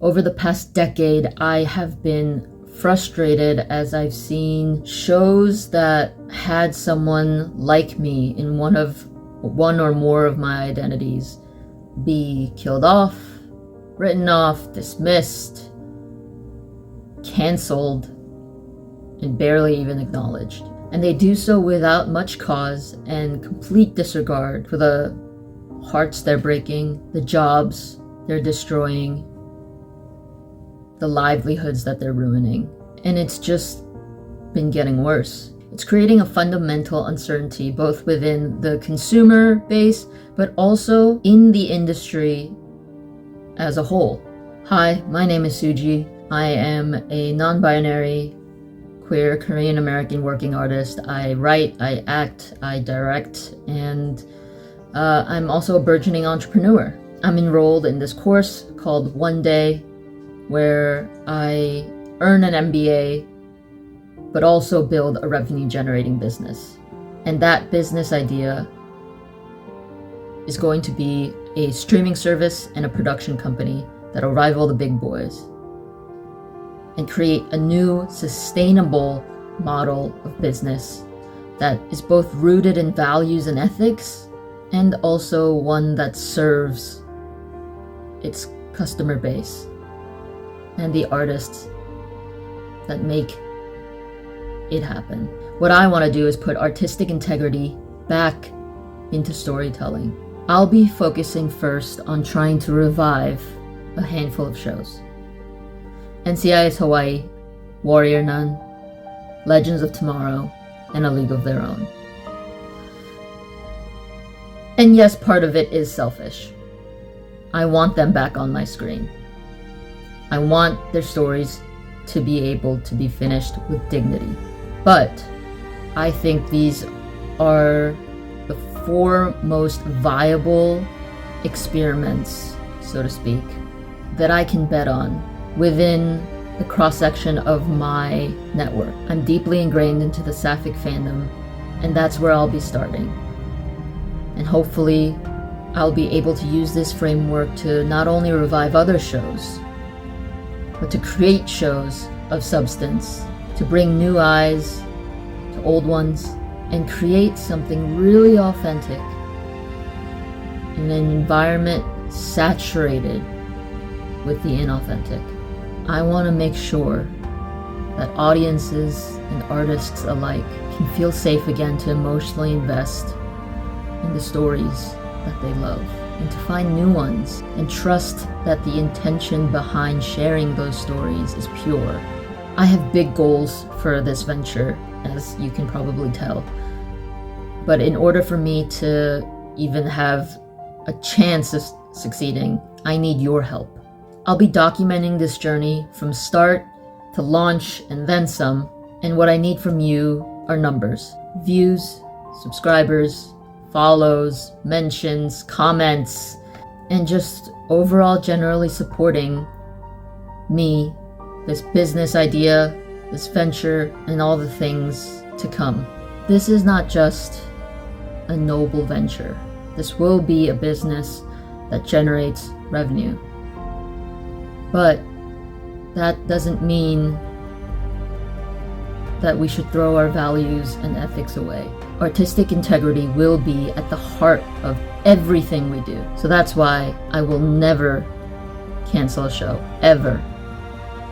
Over the past decade, I have been frustrated as I've seen shows that had someone like me in one or more of my identities be killed off, written off, dismissed, canceled, and barely even acknowledged. And they do so without much cause and complete disregard for the hearts they're breaking, the jobs they're destroying, the livelihoods that they're ruining. And it's just been getting worse. It's creating a fundamental uncertainty both within the consumer base, but also in the industry as a whole. Hi, my name is Suji. I am a non-binary, queer, Korean American working artist. I write, I act, I direct, and I'm also a burgeoning entrepreneur. I'm enrolled in this course called One Day, where I earn an MBA, but also build a revenue-generating business. And that business idea is going to be a streaming service and a production company that'll rival the big boys and create a new, sustainable model of business that is both rooted in values and ethics, and also one that serves its customer base and the artists that make it happen. What I want to do is put artistic integrity back into storytelling. I'll be focusing first on trying to revive a handful of shows. NCIS Hawaii, Warrior Nun, Legends of Tomorrow, and A League of Their Own. And yes, part of it is selfish. I want them back on my screen. I want their stories to be able to be finished with dignity. But I think these are the four most viable experiments, so to speak, that I can bet on within the cross-section of my network. I'm deeply ingrained into the sapphic fandom, and that's where I'll be starting. And hopefully, I'll be able to use this framework to not only revive other shows, but to create shows of substance, to bring new eyes to old ones, and create something really authentic in an environment saturated with the inauthentic. I want to make sure that audiences and artists alike can feel safe again to emotionally invest in the stories that they love, and to find new ones, and trust that the intention behind sharing those stories is pure. I have big goals for this venture, as you can probably tell. But in order for me to even have a chance of succeeding, I need your help. I'll be documenting this journey from start to launch and then some, and what I need from you are numbers. Views, subscribers, follows, mentions, comments, and just overall generally supporting me, this business idea, this venture, and all the things to come. This is not just a noble venture. This will be a business that generates revenue. But that doesn't mean that we should throw our values and ethics away. Artistic integrity will be at the heart of everything we do. So that's why I will never cancel a show, ever,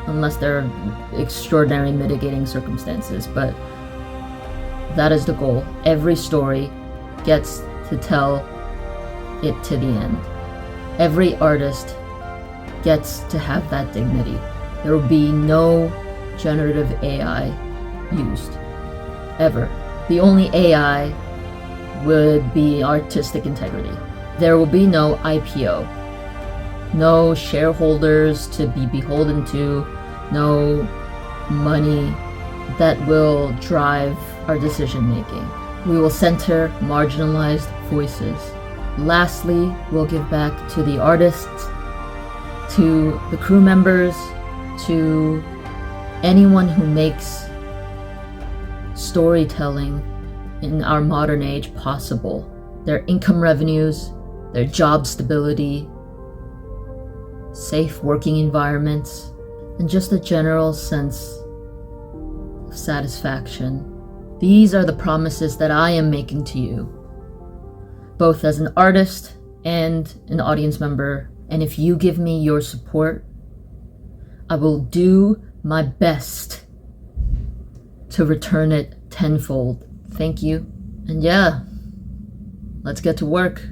unless there are extraordinary mitigating circumstances. But that is the goal. Every story gets to tell it to the end. Every artist gets to have that dignity. There will be no generative AI used, ever. The only AI would be artistic integrity. There will be no IPO, no shareholders to be beholden to, no money that will drive our decision making. We will center marginalized voices. Lastly, we'll give back to the artists, to the crew members, to anyone who makes storytelling in our modern age possible. Their income revenues, their job stability, safe working environments, and just a general sense of satisfaction. These are the promises that I am making to you, both as an artist and an audience member. And if you give me your support, I will do my best to return it tenfold. Thank you. And yeah, let's get to work.